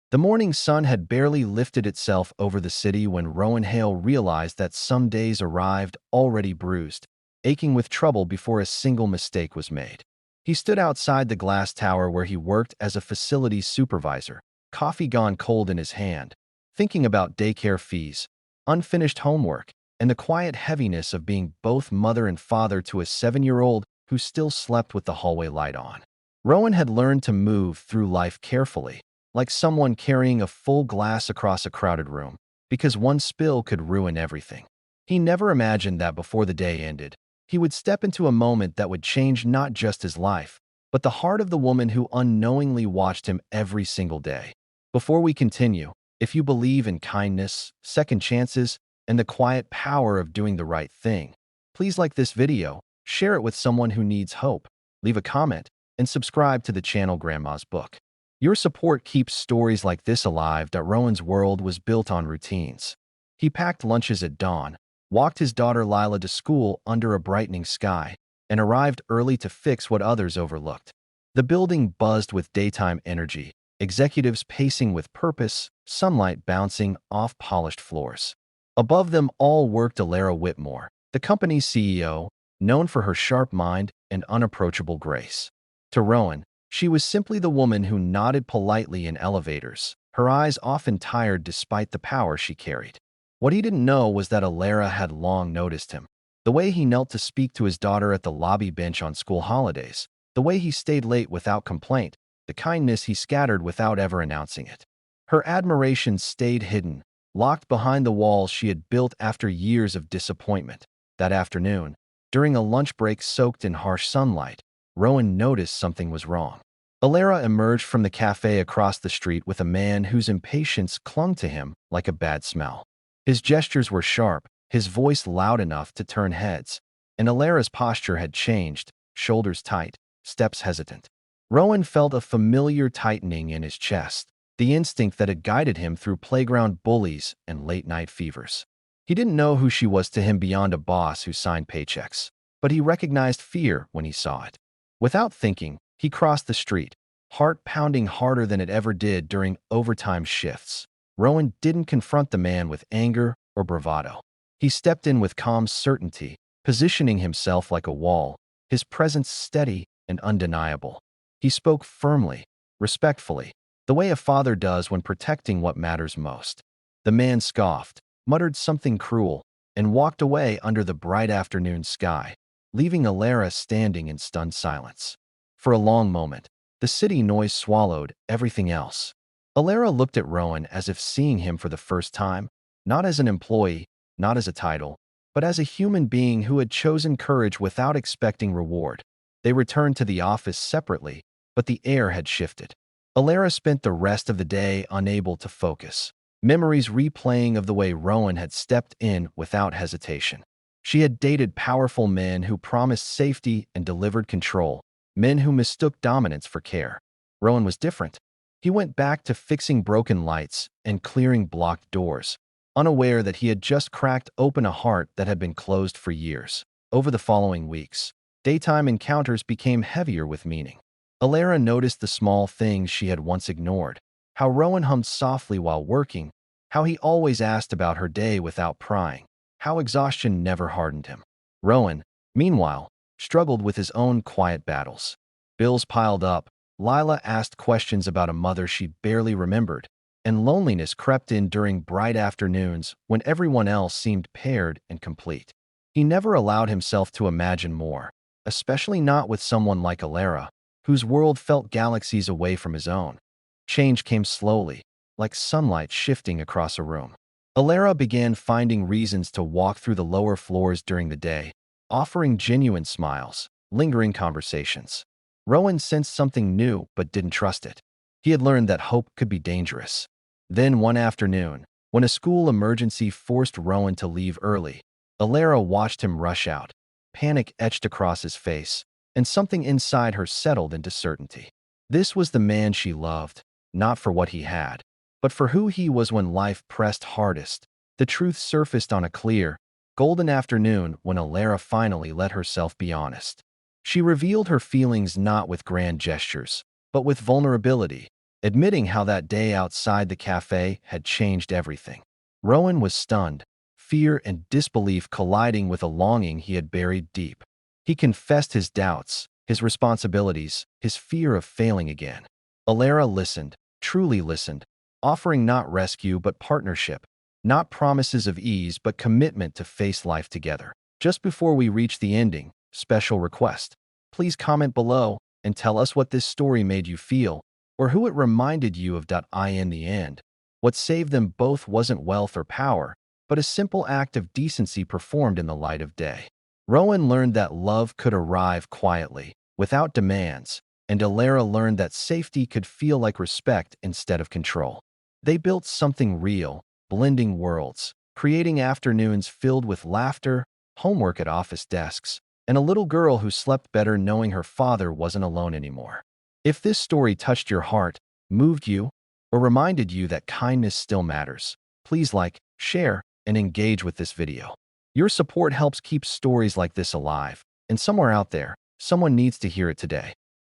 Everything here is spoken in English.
The morning sun had barely lifted itself over the city when Rowan Hale realized that some days arrived already bruised, aching with trouble before a single mistake was made. He stood outside the glass tower where he worked as a facilities supervisor, coffee gone cold in his hand, thinking about daycare fees, unfinished homework, and the quiet heaviness of being both mother and father to a 7-year-old who still slept with the hallway light on. Rowan had learned to move through life carefully, like someone carrying a full glass across a crowded room, because one spill could ruin everything. He never imagined that before the day ended, he would step into a moment that would change not just his life, but the heart of the woman who unknowingly watched him every single day. Before we continue, if you believe in kindness, second chances, and the quiet power of doing the right thing, please like this video, share it with someone who needs hope, leave a comment, and subscribe to the channel Grandma's Book. Your support keeps stories like this alive. Rowan's world was built on routines. He packed lunches at dawn, walked his daughter Lila to school under a brightening sky, and arrived early to fix what others overlooked. The building buzzed with daytime energy, executives pacing with purpose, sunlight bouncing off polished floors. Above them all worked Elara Whitmore, the company's CEO, known for her sharp mind and unapproachable grace. To Rowan, she was simply the woman who nodded politely in elevators, her eyes often tired despite the power she carried. What he didn't know was that Elara had long noticed him. The way he knelt to speak to his daughter at the lobby bench on school holidays, the way he stayed late without complaint, the kindness he scattered without ever announcing it. Her admiration stayed hidden, locked behind the walls she had built after years of disappointment. That afternoon, during a lunch break soaked in harsh sunlight, Rowan noticed something was wrong. Elara emerged from the cafe across the street with a man whose impatience clung to him like a bad smell. His gestures were sharp, his voice loud enough to turn heads, and Elara's posture had changed, shoulders tight, steps hesitant. Rowan felt a familiar tightening in his chest, the instinct that had guided him through playground bullies and late-night fevers. He didn't know who she was to him beyond a boss who signed paychecks, but he recognized fear when he saw it. Without thinking, he crossed the street, heart pounding harder than it ever did during overtime shifts. Rowan didn't confront the man with anger or bravado. He stepped in with calm certainty, positioning himself like a wall, his presence steady and undeniable. He spoke firmly, respectfully, the way a father does when protecting what matters most. The man scoffed, muttered something cruel, and walked away under the bright afternoon sky, leaving Elara standing in stunned silence. For a long moment, the city noise swallowed everything else. Elara looked at Rowan as if seeing him for the first time, not as an employee, not as a title, but as a human being who had chosen courage without expecting reward. They returned to the office separately, but the air had shifted. Elara spent the rest of the day unable to focus, memories replaying of the way Rowan had stepped in without hesitation. She had dated powerful men who promised safety and delivered control, men who mistook dominance for care. Rowan was different. He went back to fixing broken lights and clearing blocked doors, unaware that he had just cracked open a heart that had been closed for years. Over the following weeks, daytime encounters became heavier with meaning. Elara noticed the small things she had once ignored, how Rowan hummed softly while working, how he always asked about her day without prying, how exhaustion never hardened him. Rowan, meanwhile, struggled with his own quiet battles. Bills piled up, Lila asked questions about a mother she barely remembered, and loneliness crept in during bright afternoons when everyone else seemed paired and complete. He never allowed himself to imagine more, especially not with someone like Elara, whose world felt galaxies away from his own. Change came slowly, like sunlight shifting across a room. Elara began finding reasons to walk through the lower floors during the day, offering genuine smiles, lingering conversations. Rowan sensed something new but didn't trust it. He had learned that hope could be dangerous. Then one afternoon, when a school emergency forced Rowan to leave early, Elara watched him rush out. Panic etched across his face, and something inside her settled into certainty. This was the man she loved, not for what he had, but for who he was when life pressed hardest. The truth surfaced on a clear, golden afternoon when Elara finally let herself be honest. She revealed her feelings not with grand gestures, but with vulnerability, admitting how that day outside the cafe had changed everything. Rowan was stunned, fear and disbelief colliding with a longing he had buried deep. He confessed his doubts, his responsibilities, his fear of failing again. Elara listened, truly listened, offering not rescue but partnership, not promises of ease but commitment to face life together. Just before we reach the ending, special request. Please comment below and tell us what this story made you feel, or who it reminded you of. In the end, what saved them both wasn't wealth or power, but a simple act of decency performed in the light of day. Rowan learned that love could arrive quietly, without demands, and Elara learned that safety could feel like respect instead of control. They built something real, blending worlds, creating afternoons filled with laughter, homework at office desks, and a little girl who slept better knowing her father wasn't alone anymore. If this story touched your heart, moved you, or reminded you that kindness still matters, please like, share, and engage with this video. Your support helps keep stories like this alive, and somewhere out there, someone needs to hear it today.